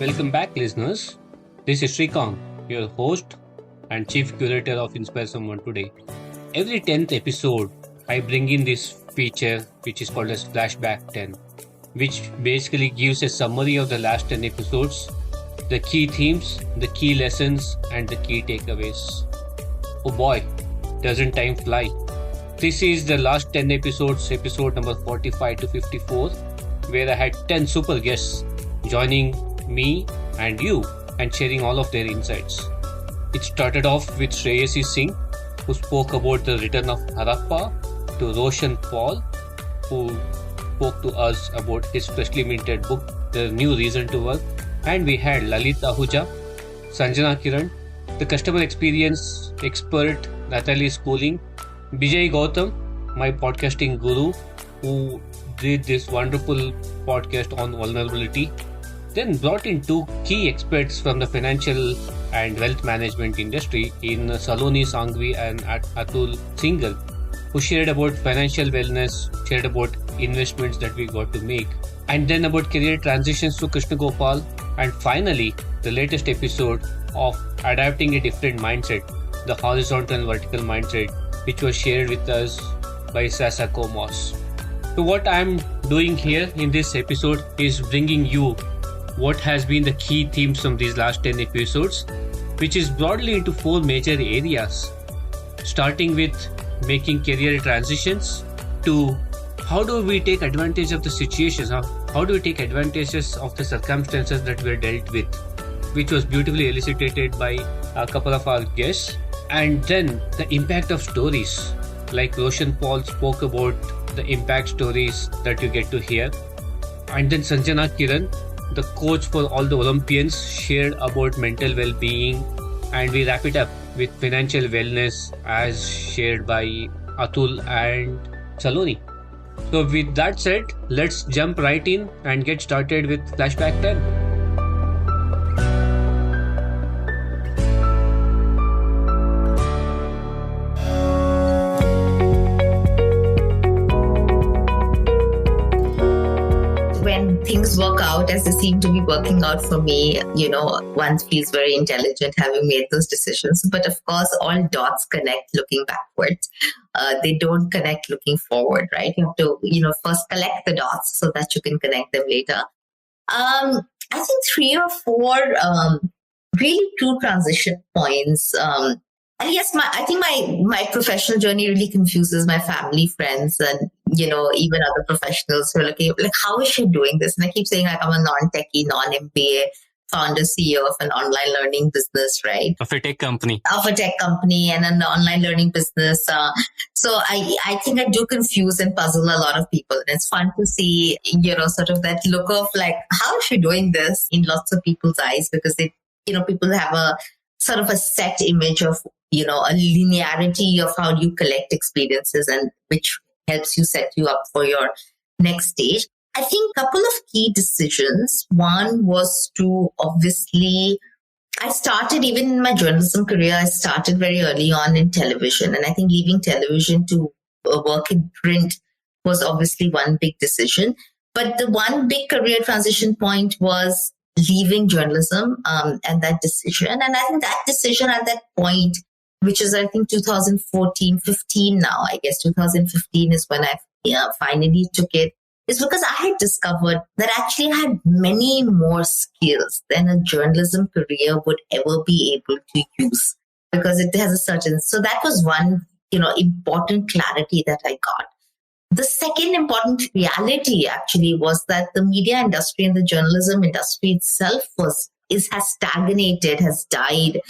Welcome back, listeners. This is Shrikant, your host and chief curator of Inspire Someone Today. Every 10th episode, I bring in this feature which is called as Flashback 10, which basically gives a summary of the last 10 episodes, the key themes, the key lessons, and the key takeaways. Oh boy, doesn't time fly? This is the last 10 episodes, episode number 45 to 54, where I had 10 super guests joining me and you and sharing all of their insights. It started off with Shreyasi Singh, who spoke about the return of Harappa, to Roshan Paul, who spoke to us about his freshly minted book, The New Reason to Work, and we had Lalit Ahuja, Sanjana Kiran, the customer experience expert Nathalie Schooling, Bijay Gautaum, my podcasting guru, who did this wonderful podcast on vulnerability. Then brought in two key experts from the financial and wealth management industry in Salonee Shangvi and Atul Shinghal, who shared about financial wellness, shared about investments that we got to make, and then about career transitions to Krishna Gopal, and finally, the latest episode of adapting a different mindset, the horizontal and vertical mindset, which was shared with us by Sasja Chomos. So what I'm doing here in this episode is bringing you what has been the key themes from these last 10 episodes, which is broadly into four major areas, starting with making career transitions to how do we take advantage of the situations, how do we take advantages of the circumstances that we're dealt with, which was beautifully elucidated by a couple of our guests, and then the impact of stories, like Roshan Paul spoke about the impact stories that you get to hear, and then Sanjana Kiran, the coach for all the Olympians, shared about mental well-being, and we wrap it up with financial wellness as shared by Atul and Salonee. So with that said, let's jump right in and get started with Flashback 10. Things work out as they seem to be working out for me, one feels very intelligent having made those decisions. But of course, all dots connect looking backwards. They don't connect looking forward, right? You have to, first collect the dots so that you can connect them later. I think 3 or 4 really true transition points. And yes, I think my professional journey really confuses my family, friends, and even other professionals who are looking like, how is she doing this? And I keep saying, like, I'm a non-techie, non-MBA founder, CEO of an online learning business, right? Of a tech company And an online learning business. So I think I do confuse and puzzle a lot of people. And it's fun to see, sort of that look of like, how is she doing this in lots of people's eyes? Because people have a sort of a set image of, a linearity of how you collect experiences, and which helps you set you up for your next stage. I think a couple of key decisions. One was to obviously, I started even in my journalism career, I started very early on in television. And I think leaving television to work in print was obviously one big decision. But the one big career transition point was leaving journalism and that decision. And I think that decision at that point, which is I think 2014, 15 now, I guess 2015 is when I finally took it, is because I had discovered that actually I had many more skills than a journalism career would ever be able to use, because it has a certain, so that was one, important clarity that I got. The second important reality actually was that the media industry and the journalism industry itself has stagnated, has died.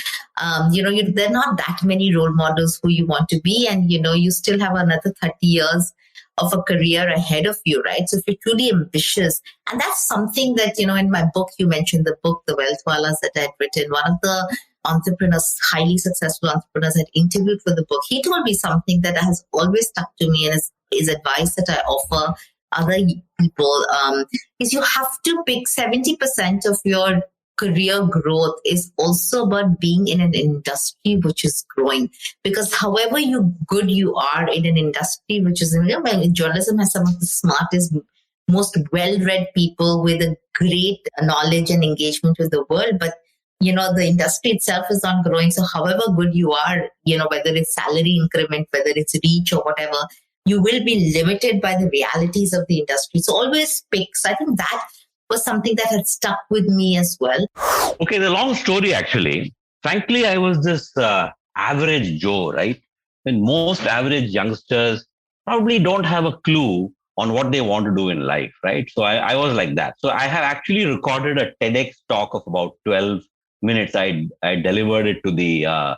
There are not that many role models who you want to be, and you still have another 30 years of a career ahead of you, right? So if you're truly ambitious, and that's something that, in my book, you mentioned the book, The Wealth Wallas, that I had written, one of the entrepreneurs, highly successful entrepreneurs I'd interviewed for the book, he told me something that has always stuck to me, and is advice that I offer other people, is you have to pick 70% of your career growth is also about being in an industry which is growing. Because however good you are in an industry which is, journalism has some of the smartest most well-read people with a great knowledge and engagement with the world. But, the industry itself is not growing. So however good you are, whether it's salary increment, whether it's reach or whatever, you will be limited by the realities of the industry. So always picks. I think that was something that had stuck with me as well. Okay, the long story actually. Frankly, I was this average Joe, right? And most average youngsters probably don't have a clue on what they want to do in life, right? So I was like that. So I have actually recorded a TEDx talk of about 12 minutes. I delivered it to the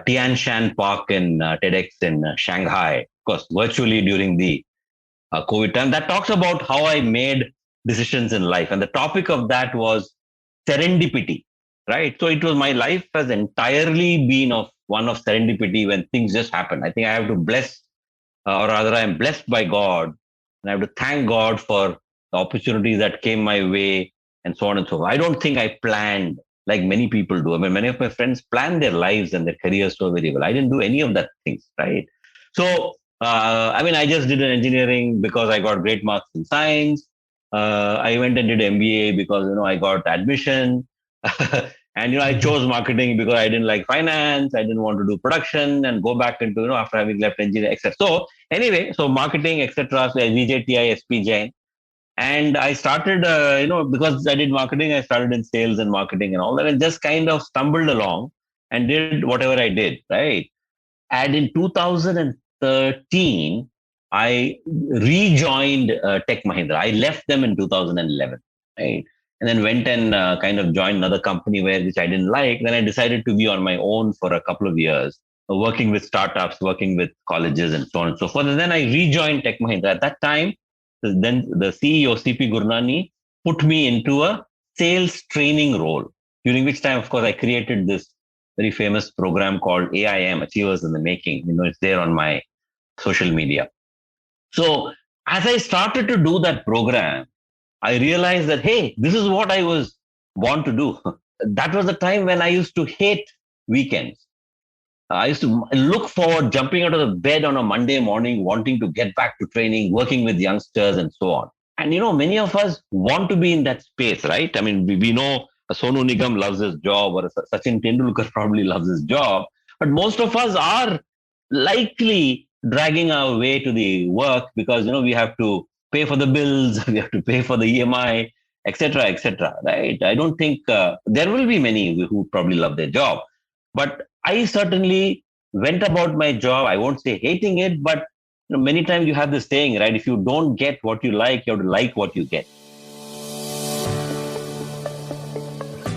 Tian Shan Park in TEDx in Shanghai, of course, virtually during the COVID time. That talks about how I made decisions in life. And the topic of that was serendipity, right? So it was, my life has entirely been one of serendipity, when things just happen. I think I have to bless, or rather I am blessed by God, and I have to thank God for the opportunities that came my way and so on and so forth. I don't think I planned like many people do. I mean, many of my friends plan their lives and their careers so very well. I didn't do any of that things, right? So, I just did an engineering because I got great marks in science. I went and did MBA because, I got admission. And, I chose marketing because I didn't like finance. I didn't want to do production and go back into, after having left engineering, etc. So anyway, so marketing, etc. So VJTI, SP Jain. And I started, because I did marketing, I started in sales and marketing and all that, and just kind of stumbled along and did whatever I did, right? And in 2013, I rejoined Tech Mahindra. I left them in 2011, right? And then went and kind of joined another company which I didn't like. Then I decided to be on my own for a couple of years, working with startups, working with colleges and so on and so forth. And then I rejoined Tech Mahindra. At that time, then the CEO, CP Gurnani, put me into a sales training role, during which time, of course, I created this very famous program called AIM, Achievers in the Making. It's there on my social media. So as I started to do that program, I realized that, hey, this is what I was born to do. That was the time when I used to hate weekends. I used to look forward, jumping out of the bed on a Monday morning, wanting to get back to training, working with youngsters and so on. And, many of us want to be in that space, right? I mean, we know Sonu Nigam loves his job, or Sachin Tendulkar probably loves his job. But most of us are likely dragging our way to the work because, we have to pay for the bills, we have to pay for the EMI, etc., right? I don't think there will be many who probably love their job. But I certainly went about my job. I won't say hating it, but many times you have this saying, right? If you don't get what you like, you have to like what you get.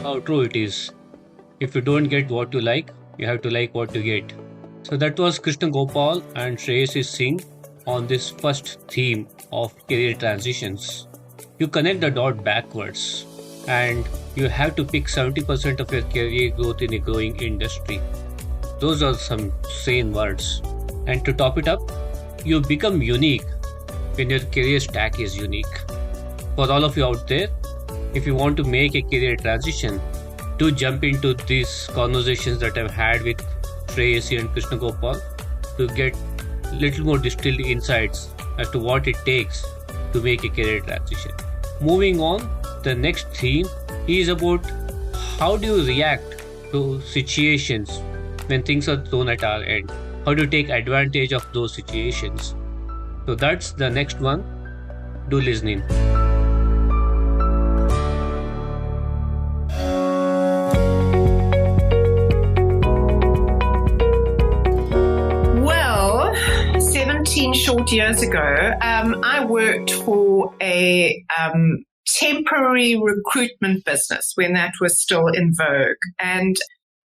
How true it is. If you don't get what you like, you have to like what you get. So that was Krishna Gopal and Shreyasi Singh on this first theme of career transitions. You connect the dot backwards, and you have to pick 70% of your career growth in a growing industry. Those are some sane words. And to top it up, you become unique when your career stack is unique. For all of you out there, if you want to make a career transition, do jump into these conversations that I've had with Shreyasi and Krishna Gopal to get little more distilled insights as to what it takes to make a career transition. Moving on, the next theme is about how do you react to situations when things are thrown at our end. How do you take advantage of those situations? So that's the next one. Do listening. Well, 17 short years ago, I worked for a temporary recruitment business when that was still in vogue. And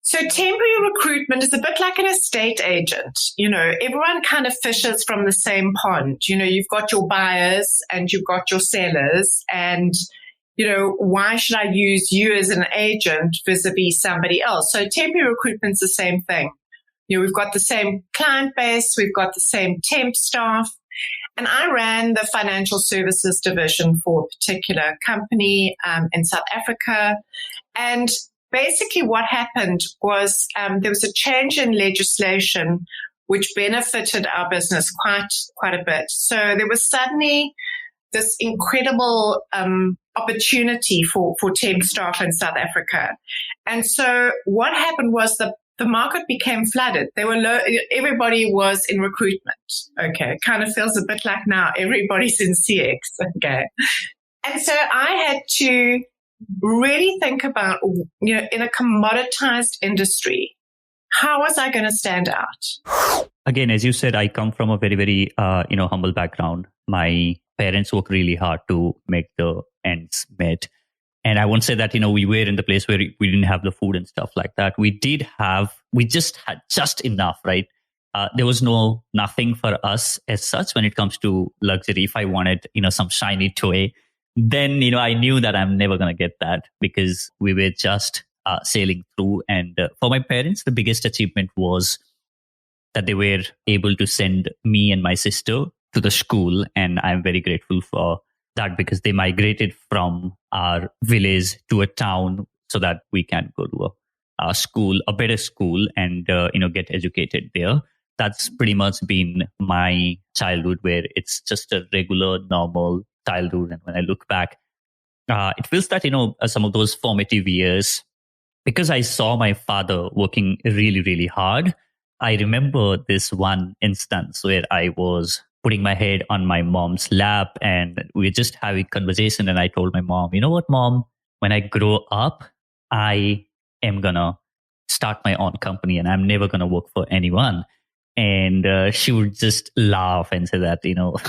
so temporary recruitment is a bit like an estate agent. Everyone kind of fishes from the same pond. You've got your buyers and you've got your sellers. And, why should I use you as an agent vis-a-vis somebody else? So temporary recruitment's the same thing. We've got the same client base. We've got the same temp staff. And I ran the financial services division for a particular company in South Africa. And basically what happened was there was a change in legislation which benefited our business quite a bit. So there was suddenly this incredible opportunity for temp staff in South Africa. And so what happened was the market became flooded. Everybody was in recruitment. Okay. Kind of feels a bit like now everybody's in CX. Okay. And so I had to really think about, in a commoditized industry, how was I going to stand out? Again, as you said, I come from a very, very, humble background. My parents worked really hard to make the ends meet. And I won't say that, we were in the place where we didn't have the food and stuff like that. We just had just enough, right? There was nothing for us as such when it comes to luxury. If I wanted, some shiny toy, then, I knew that I'm never going to get that because we were just sailing through. And for my parents, the biggest achievement was that they were able to send me and my sister to the school. And I'm very grateful for that because they migrated from our village to a town so that we can go to a school, a better school, and, get educated there. That's pretty much been my childhood, where it's just a regular, normal childhood. And when I look back, it feels that, some of those formative years, because I saw my father working really, really hard. I remember this one instance where I was putting my head on my mom's lap and we were just having conversation. And I told my mom, you know what, Mom, when I grow up, I am going to start my own company and I'm never going to work for anyone. And she would just laugh and say that,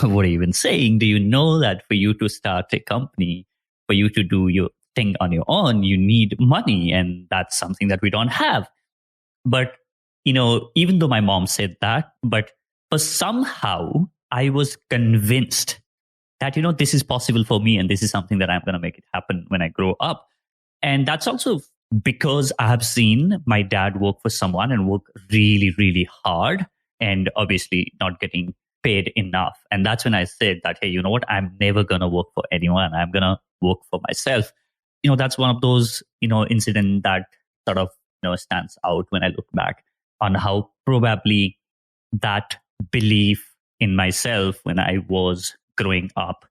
what are you even saying? Do you know that for you to start a company, for you to do your thing on your own, you need money. And that's something that we don't have. But, even though my mom said that, but for somehow I was convinced that, this is possible for me and this is something that I'm going to make it happen when I grow up. And that's also because I have seen my dad work for someone and work really, really hard and obviously not getting paid enough. And that's when I said that, hey, you know what? I'm never going to work for anyone. I'm going to work for myself. That's one of those, incident that sort of, stands out when I look back on how probably that belief in myself when I was growing up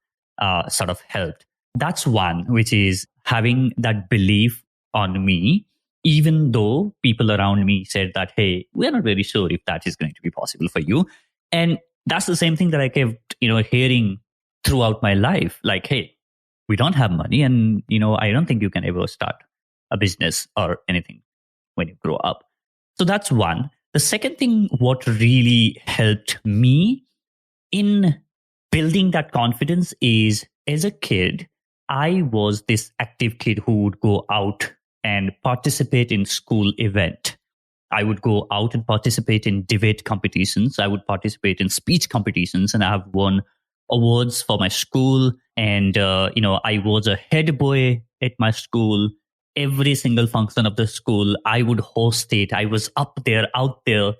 sort of helped. That's one, which is having that belief on me, even though people around me said that, hey, we're not very sure if that is going to be possible for you. And that's the same thing that I kept, hearing throughout my life. Like, hey, we don't have money and, I don't think you can ever start a business or anything when you grow up. So that's one. The second thing, what really helped me in building that confidence is, as a kid, I was this active kid who would go out and participate in school event. I would go out and participate in debate competitions. I would participate in speech competitions, and I have won awards for my school. And, I was a head boy at my school. Every single function of the school, I would host it. I was up there, out there,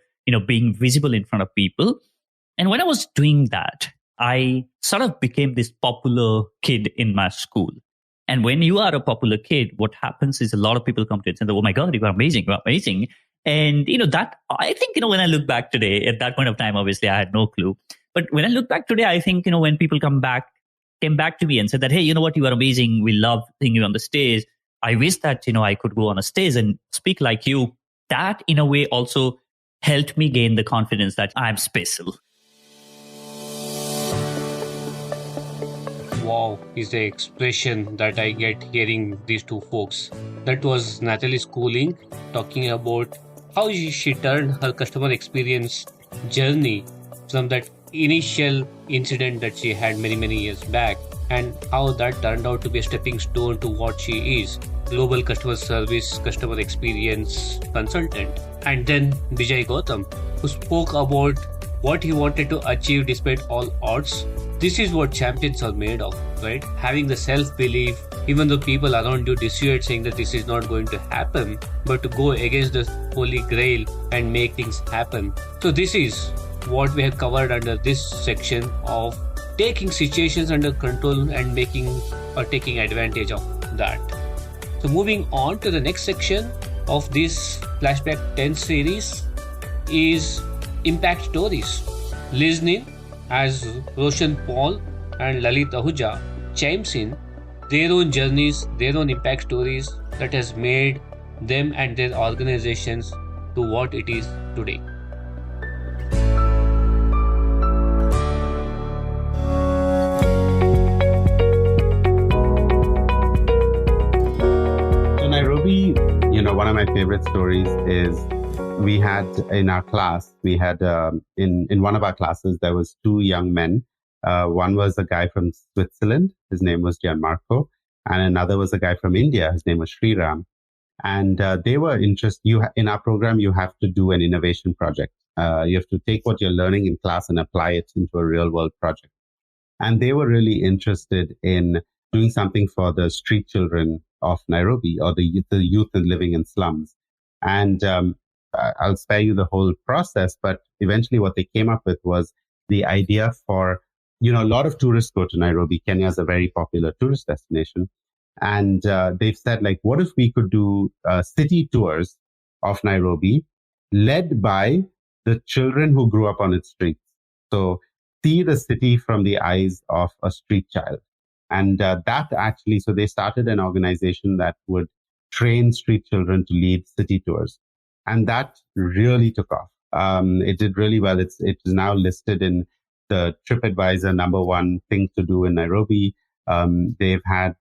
being visible in front of people. And when I was doing that, I sort of became this popular kid in my school. And when you are a popular kid, what happens is a lot of people come to it and say, oh my God, you are amazing, you are amazing. And, that, I think, when I look back today, at that point of time, obviously I had no clue. But when I look back today, I think, when people came back to me and said that, hey, you know what, you are amazing. We love seeing you on the stage. I wish that, I could go on a stage and speak like you. That in a way also helped me gain the confidence that I'm special. Wow is the expression that I get hearing these two folks. That was Nathalie Schooling talking about how she turned her customer experience journey from that initial incident that she had many, many years back, and how that turned out to be a stepping stone to what she is, global customer service, customer experience consultant. And then Bijay Gautaum, who spoke about what he wanted to achieve despite all odds. This is what champions are made of, right? Having the self-belief, even though people around you dissuade saying that this is not going to happen, but to go against the holy grail and make things happen. So this is what we have covered under this section of taking situations under control and taking advantage of that. So moving on to the next section of this Flashback 10 series is impact stories. Listening as Roshan Paul and Lalit Ahuja chimes in their own journeys, their own impact stories that has made them and their organizations to what it is today. So Nairobi, one of my favorite stories is we had in our class, in one of our classes, there was two young men. One was a guy from Switzerland. His name was Gianmarco. And another was a guy from India. His name was Sriram. And they were interested. In our program, you have to do an innovation project. You have to take what you're learning in class and apply it into a real world project. And they were really interested in doing something for the street children of Nairobi, or the youth living in slums. And I'll spare you the whole process, but eventually what they came up with was the idea for, a lot of tourists go to Nairobi. Kenya is a very popular tourist destination. And they've said, like, what if we could do city tours of Nairobi led by the children who grew up on its streets? So see the city from the eyes of a street child. And so they started an organization that would train street children to lead city tours. And that really took off. It did really well. It is now listed in the TripAdvisor #1 thing to do in Nairobi. They've had,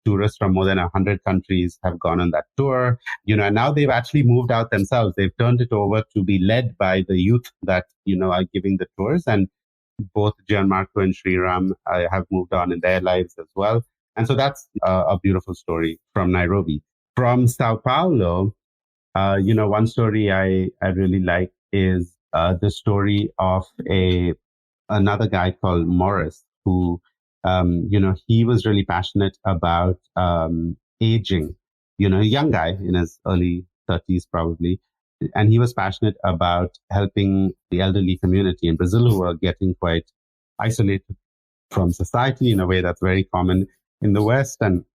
tourists from more than 100 countries have gone on that tour, and now they've actually moved out themselves. They've turned it over to be led by the youth that, are giving the tours. And both Gianmarco and Sriram have moved on in their lives as well. And so that's a beautiful story from Nairobi. From Sao Paulo, one story I really like is the story of another guy called Morris, who, he was really passionate about aging, a young guy in his early 30s probably. And he was passionate about helping the elderly community in Brazil, who are getting quite isolated from society in a way that's very common in the West and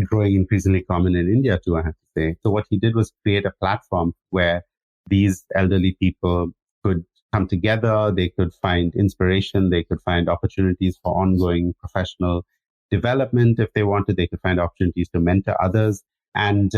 growing increasingly common in India too, I have to say. So what he did was create a platform where these elderly people could come together, they could find inspiration, they could find opportunities for ongoing professional development. If they wanted, they could find opportunities to mentor others and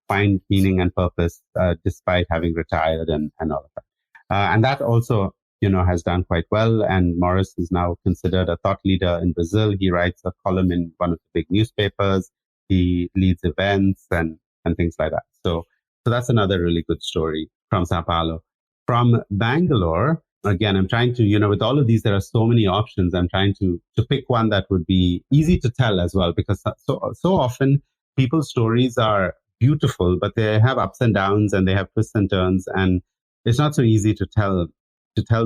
find meaning and purpose despite having retired and all of that. And that also, has done quite well. And Morris is now considered a thought leader in Brazil. He writes a column in one of the big newspapers. He leads events and things like that. So that's another really good story from Sao Paulo. From Bangalore, again, I'm trying to, with all of these, there are so many options. I'm trying to pick one that would be easy to tell as well, because so often people's stories are beautiful, but they have ups and downs and they have twists and turns, and it's not so easy to tell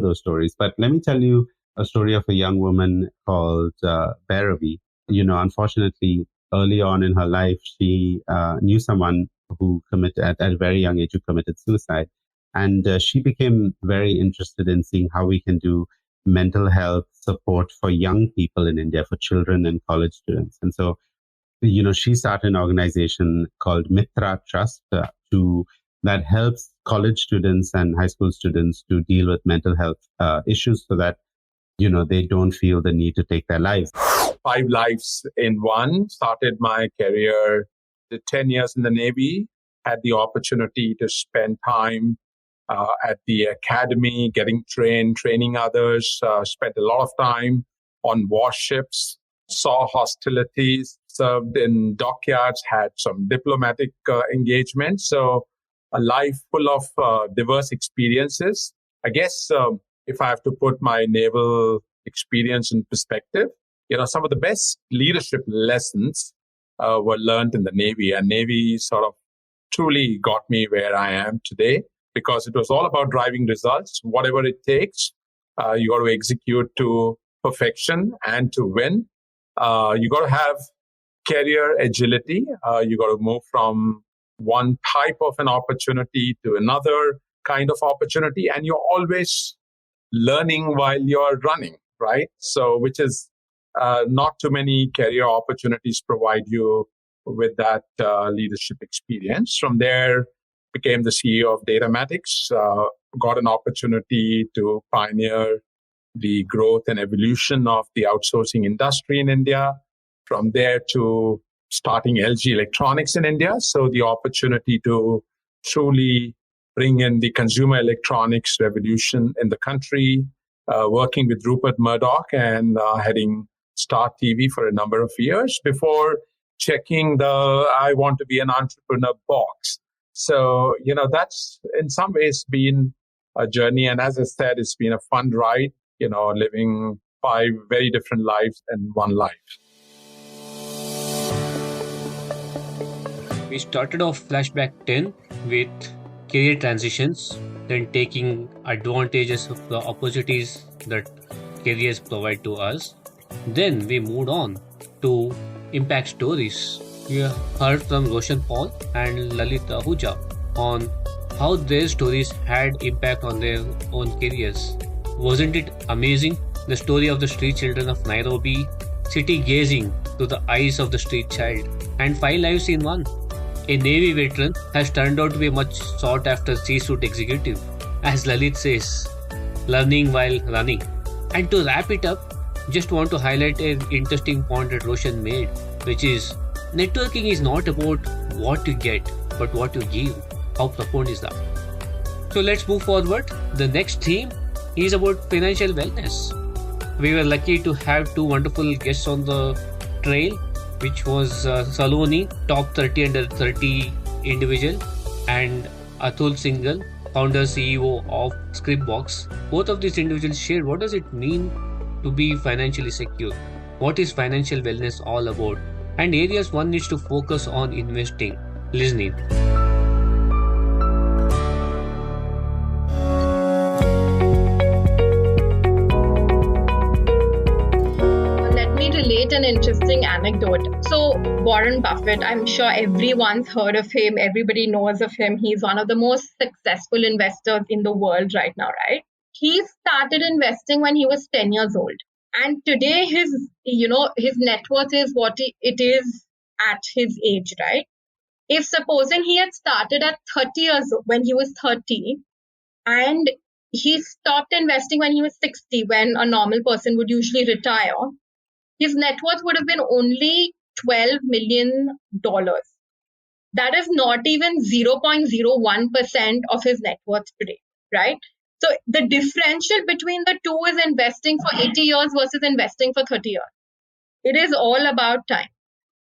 those stories. But let me tell you a story of a young woman called Bhairavi. Unfortunately, early on in her life, she knew someone who committed at a very young age, who committed suicide. And she became very interested in seeing how we can do mental health support for young people in India, for children and college students. And so, she started an organization called Mitra Trust that helps college students and high school students to deal with mental health issues so that, they don't feel the need to take their lives. 5 lives in one. Started my career, did 10 years in the Navy, had the opportunity to spend time at the academy, getting training others, spent a lot of time on warships, saw hostilities, served in dockyards, had some diplomatic engagements. So a life full of diverse experiences. I guess if I have to put my naval experience in perspective, some of the best leadership lessons were learned in the Navy, and Navy sort of truly got me where I am today, because it was all about driving results, whatever it takes. You got to execute to perfection and to win. You got to have career agility. You got to move from one type of an opportunity to another kind of opportunity. And you're always learning while you're running, right? So, which is not too many career opportunities provide you with that leadership experience. From there, became the CEO of Datamatics, got an opportunity to pioneer the growth and evolution of the outsourcing industry in India. From there to starting LG Electronics in India. So the opportunity to truly bring in the consumer electronics revolution in the country, working with Rupert Murdoch and heading Star TV for a number of years before checking the I want to be an entrepreneur box. So, that's in some ways been a journey. And as I said, it's been a fun ride, living 5 very different lives in one life. We started off Flashback 10 with career transitions, then taking advantages of the opportunities that careers provide to us. Then we moved on to impact stories. We heard from Roshan Paul and Lalit Ahuja on how their stories had impact on their own careers. Wasn't it amazing? The story of the street children of Nairobi, city gazing through the eyes of the street child, and 5 lives in one. A Navy veteran has turned out to be a much sought after C-suite executive. As Lalit says, learning while running. And to wrap it up, just want to highlight an interesting point that Roshan made, which is networking is not about what you get, but what you give. How profound is that? So let's move forward. The next theme is about financial wellness. We were lucky to have 2 wonderful guests on the trail, which was Salonee, top 30 under 30 individual, and Atul Shinghal, founder CEO of Scrip Box. Both of these individuals shared what does it mean to be financially secure, what is financial wellness all about, and areas one needs to focus on investing, listening. Relate an interesting anecdote. So Warren Buffett, I'm sure everyone's heard of him. Everybody knows of him. He's one of the most successful investors in the world right now, right? He started investing when he was 10 years old. And today his net worth is what it is at his age, right? If supposing he had started at 30 years old, when he was 30, and he stopped investing when he was 60, when a normal person would usually retire, his net worth would have been only $12 million. That is not even 0.01% of his net worth today, right? So the differential between the two is investing for 80 years versus investing for 30 years. It is all about time.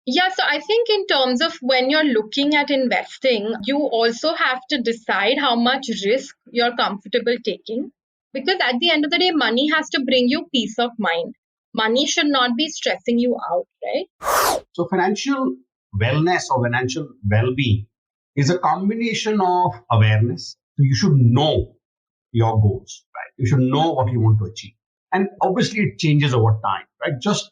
Yeah, so I think in terms of when you're looking at investing, you also have to decide how much risk you're comfortable taking. Because at the end of the day, money has to bring you peace of mind. Money should not be stressing you out, right? So financial wellness or financial well-being is a combination of awareness. So you should know your goals, right? You should know what you want to achieve. And obviously it changes over time, right? Just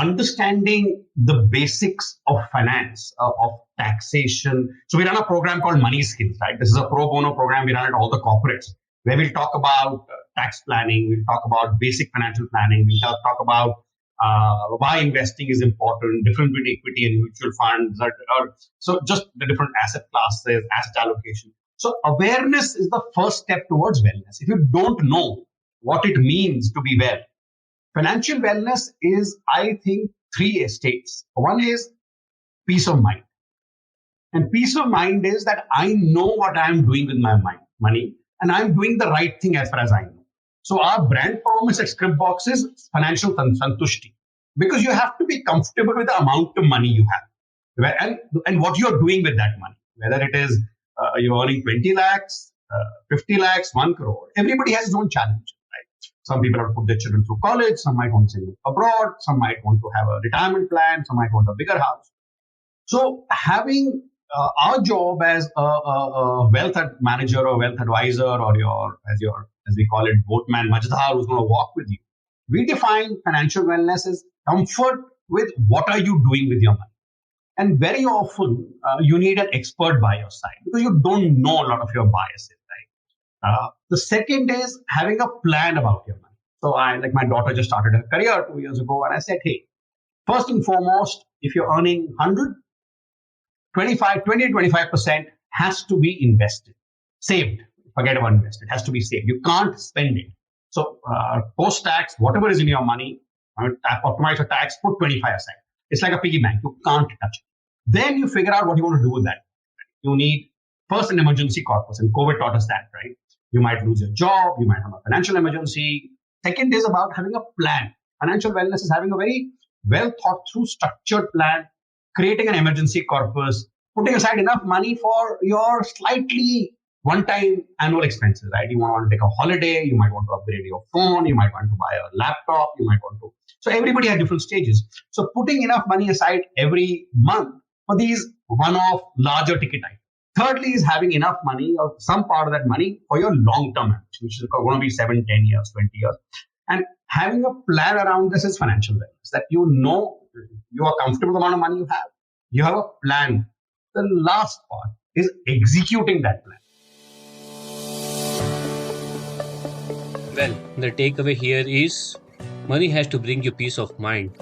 understanding the basics of finance, of taxation. So we run a program called Money Skills, right? This is a pro bono program we run at all the corporates, where we'll talk about tax planning, we'll talk about basic financial planning, we'll talk about why investing is important, difference between equity and mutual funds, so just the different asset classes, asset allocation. So awareness is the first step towards wellness. If you don't know what it means to be well, financial wellness is, I think, 3 states. One is peace of mind. And peace of mind is that I know what I'm doing with my money, and I'm doing the right thing as far as I know. So our brand promise at Scrip Box is financial santushti, because you have to be comfortable with the amount of money you have and what you're doing with that money, whether it is you're earning 20 lakhs, 50 lakhs, 1 crore. Everybody has his own challenge, right? Some people have to put their children through college, some might want to send them abroad, some might want to have a retirement plan, some might want a bigger house. So having our job as a wealth manager or wealth advisor, or as we call it, boatman Majdar, who's going to walk with you. We define financial wellness as comfort with what are you doing with your money. And very often you need an expert by your side because you don't know a lot of your biases, right? The second is having a plan about your money. So my daughter just started her career 2 years ago, and I said, hey, first and foremost, if you're earning 100, 20-25% has to be invested, saved. Forget about invested. It has to be saved. You can't spend it. So post-tax, whatever is in your money, optimize your tax, put 25 aside. It's like a piggy bank. You can't touch it. Then you figure out what you want to do with that. You need first an emergency corpus, and COVID taught us that, right? You might lose your job, you might have a financial emergency. Second is about having a plan. Financial wellness is having a very well thought through, structured plan, creating an emergency corpus, putting aside enough money for your slightly one-time annual expenses, right? You want to take a holiday, you might want to upgrade your phone, you might want to buy a laptop, you might want to. So everybody has different stages. So putting enough money aside every month for these one-off larger ticket items. Thirdly is having enough money or some part of that money for your long-term ambition, which is going to be 7, 10 years, 20 years. And having a plan around this is financial wellness, that you know you are comfortable with the amount of money you have. You have a plan. The last part is executing that plan. Well, the takeaway here is money has to bring you peace of mind,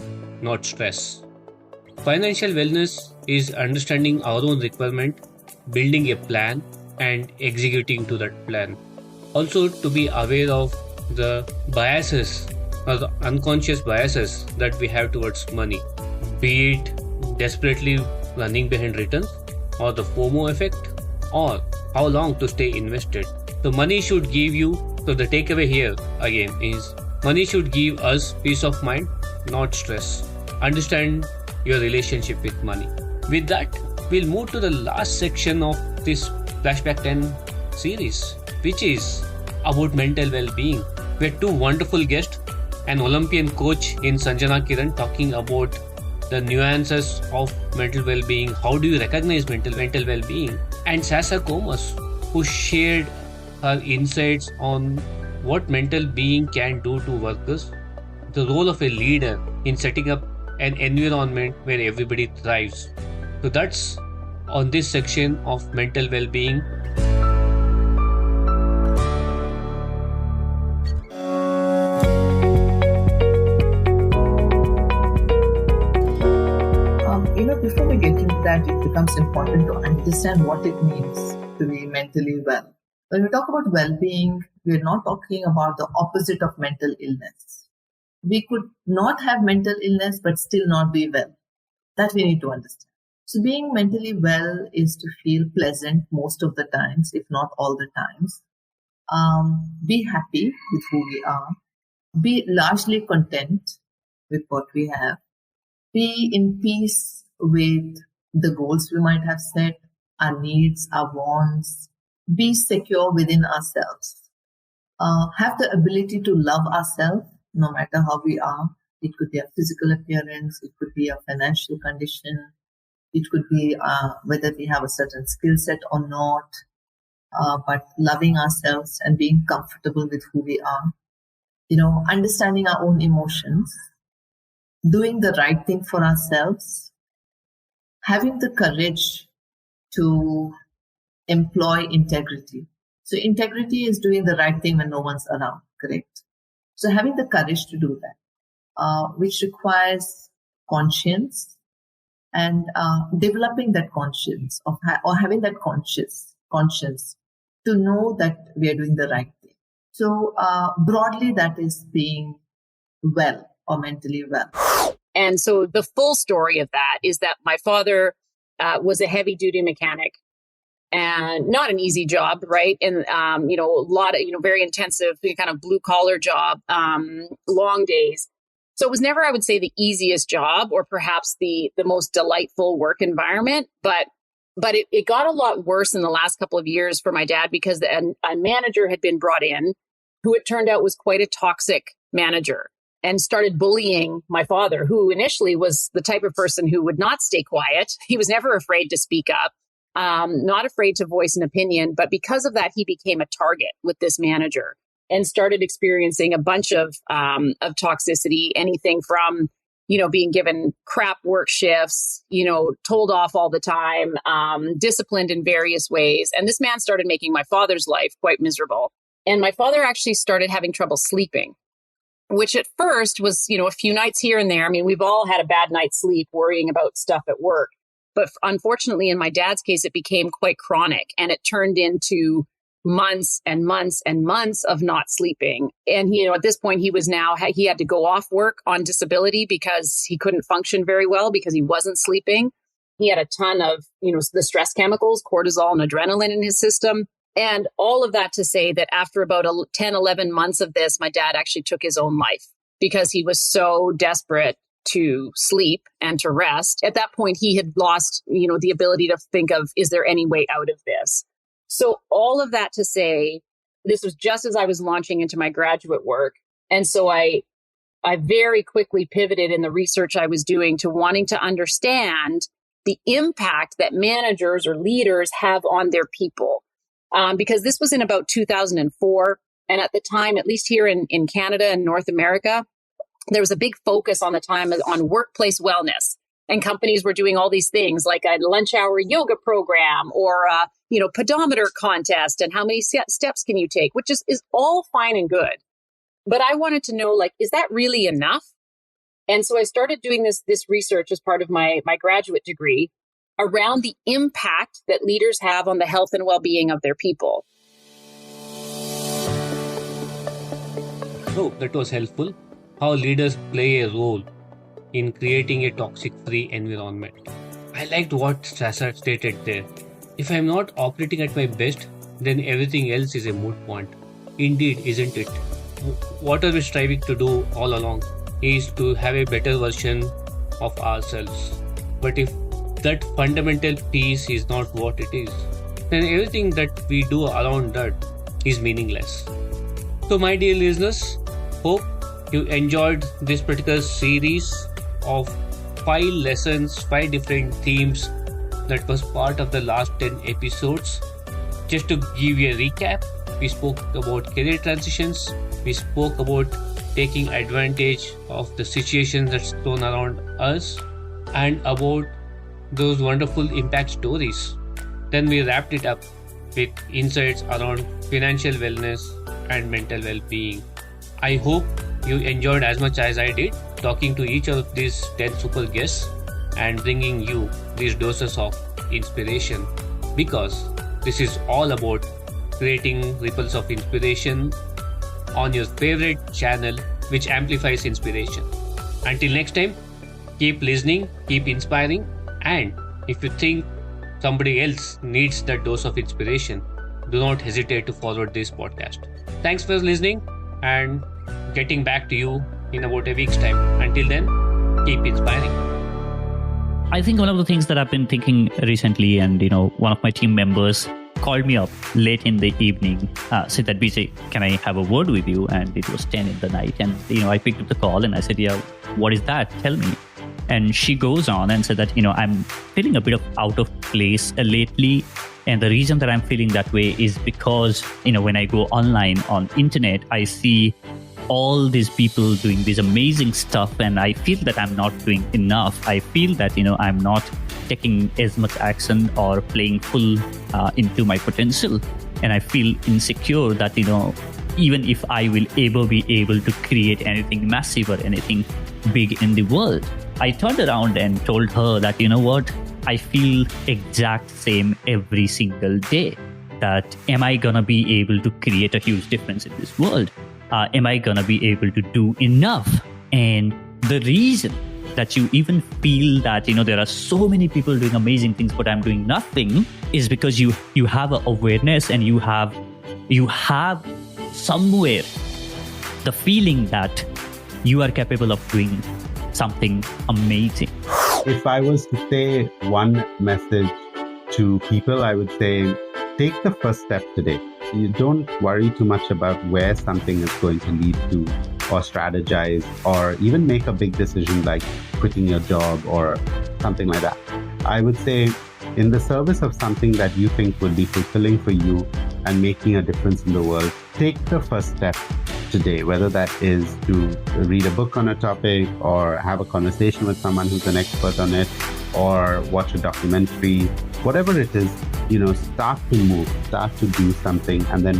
not stress. Financial wellness is understanding our own requirement, building a plan, and executing to that plan. Also, to be aware of the biases or the unconscious biases that we have towards money, be it desperately running behind returns, or the FOMO effect, or how long to stay invested. So money should give you, so the takeaway here again is money should give us peace of mind, not stress. Understand your relationship with money. With that, we'll move to the last section of this Flashback 10 series, which is about mental well-being. We had two wonderful guests, an Olympian coach in Sanjana Kiran talking about the nuances of mental well-being, how do you recognize mental well-being, and Sasja Chomos, who shared her insights on what mental being can do to workers, the role of a leader in setting up an environment where everybody thrives. So that's on this section of mental well-being. Before we get into that, it becomes important to understand what it means to be mentally well. When we talk about well-being, we're not talking about the opposite of mental illness. We could not have mental illness but still not be well. That we need to understand. So being mentally well is to feel pleasant most of the times, if not all the times. Be happy with who we are. Be largely content with what we have. Be in peace with the goals we might have set, our needs, our wants. Be secure within ourselves. Have the ability to love ourselves no matter how we are. It could be a physical appearance, it could be a financial condition, it could be whether we have a certain skill set or not, but loving ourselves and being comfortable with who we are. Understanding our own emotions, doing the right thing for ourselves, having the courage to employ integrity. So integrity is doing the right thing when no one's around, correct? So having the courage to do that, which requires conscience and developing that conscience or having that conscience to know that we are doing the right thing. So broadly, that is being well or mentally well. And so the full story of that is that my father was a heavy duty mechanic, and not an easy job, right? And, a lot of, very intensive kind of blue collar job, long days. So it was never, I would say, the easiest job or perhaps the most delightful work environment. But it got a lot worse in the last couple of years for my dad because a manager had been brought in who it turned out was quite a toxic manager, and started bullying my father, who initially was the type of person who would not stay quiet. He was never afraid to speak up, not afraid to voice an opinion. But because of that, he became a target with this manager and started experiencing a bunch of toxicity, anything from, being given crap work shifts, told off all the time, disciplined in various ways. And this man started making my father's life quite miserable. And my father actually started having trouble sleeping, which at first was, a few nights here and there. I mean, we've all had a bad night's sleep worrying about stuff at work. But unfortunately, in my dad's case, it became quite chronic, and it turned into months and months and months of not sleeping. And, at this point, he had to go off work on disability because he couldn't function very well because he wasn't sleeping. He had a ton of, the stress chemicals, cortisol and adrenaline in his system. And all of that to say that after about 10, 11 months of this, my dad actually took his own life because he was so desperate to sleep and to rest. At that point, he had lost, the ability to think of, is there any way out of this? So all of that to say, this was just as I was launching into my graduate work. And so I very quickly pivoted in the research I was doing to wanting to understand the impact that managers or leaders have on their people. Because this was in about 2004. And at the time, at least here in Canada and North America, there was a big focus on the time on workplace wellness. And companies were doing all these things like a lunch hour yoga program or a, pedometer contest and how many steps can you take, which is all fine and good. But I wanted to know, is that really enough? And so I started doing this research as part of my graduate degree around the impact that leaders have on the health and well-being of their people. So that was helpful. How leaders play a role in creating a toxic-free environment. I liked what Sasja stated there. If I'm not operating at my best, then everything else is a moot point. Indeed, isn't it? What are we striving to do all along is to have a better version of ourselves. But if that fundamental piece is not what it is, then everything that we do around that is meaningless. So my dear listeners, hope you enjoyed this particular series of 5 lessons, 5 different themes that was part of the last 10 episodes. Just to give you a recap, we spoke about career transitions, we spoke about taking advantage of the situations that's thrown around us, and about those wonderful impact stories. Then we wrapped it up with insights around financial wellness and mental well-being. I hope you enjoyed as much as I did talking to each of these 10 super guests and bringing you these doses of inspiration, because this is all about creating ripples of inspiration on your favorite channel which amplifies inspiration. Until next time, keep listening, keep inspiring, and if you think somebody else needs that dose of inspiration, do not hesitate to forward this podcast. Thanks for listening, and getting back to you in about a week's time. Until then, keep inspiring. I think one of the things that I've been thinking recently, and one of my team members called me up late in the evening, said that, Bijay, can I have a word with you? And it was 10 in the night. And, I picked up the call and I said, yeah, what is that? Tell me. And she goes on and said that, I'm feeling a bit of out of place lately. And the reason that I'm feeling that way is because, when I go online on internet, I see all these people doing this amazing stuff, and I feel that I'm not doing enough. I feel that, I'm not taking as much action or playing full into my potential. And I feel insecure that, even if I will ever be able to create anything massive or anything big in the world. I turned around and told her that, what? I feel exact same every single day. That am I going to be able to create a huge difference in this world? Am I going to be able to do enough? And the reason that you even feel that, there are so many people doing amazing things, but I'm doing nothing, is because you have an awareness and you have somewhere the feeling that you are capable of doing something amazing. If I was to say one message to people, I would say, take the first step today. You don't worry too much about where something is going to lead to, or strategize, or even make a big decision like quitting your job or something like that. I would say, in the service of something that you think would be fulfilling for you and making a difference in the world, take the first step today, whether that is to read a book on a topic or have a conversation with someone who's an expert on it, or watch a documentary, whatever it is, start to move, start to do something, and then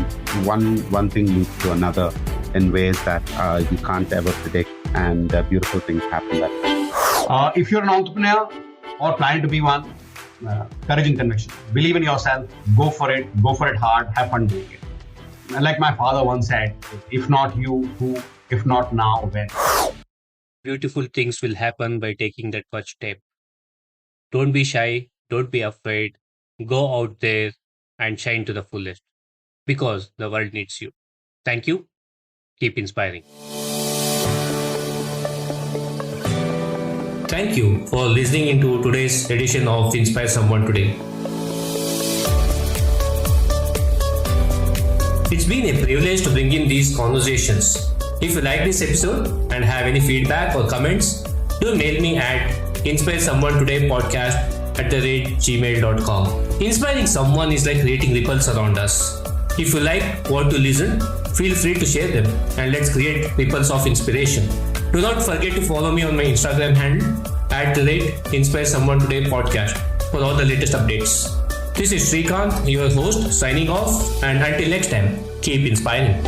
one thing leads to another in ways that you can't ever predict, and beautiful things happen that way. If you're an entrepreneur or planning to be one, courage and conviction. Believe in yourself, go for it hard, have fun doing it. Like my father once said, if not you, who? If not now, when? Beautiful things will happen by taking that first step. Don't be shy, don't be afraid. Go out there and shine to the fullest because the world needs you. Thank you. Keep inspiring. Thank you for listening into today's edition of Inspire Someone Today. It's been a privilege to bring in these conversations. If you like this episode and have any feedback or comments, do mail me at inspiresomeonetodaypodcast@gmail.com. Inspiring someone is like creating ripples around us. If you like what to listen, feel free to share them and let's create ripples of inspiration. Do not forget to follow me on my Instagram handle @InspireSomeoneTodayPodcast for all the latest updates. This is Srikanth, your host, signing off, and until next time, keep inspiring.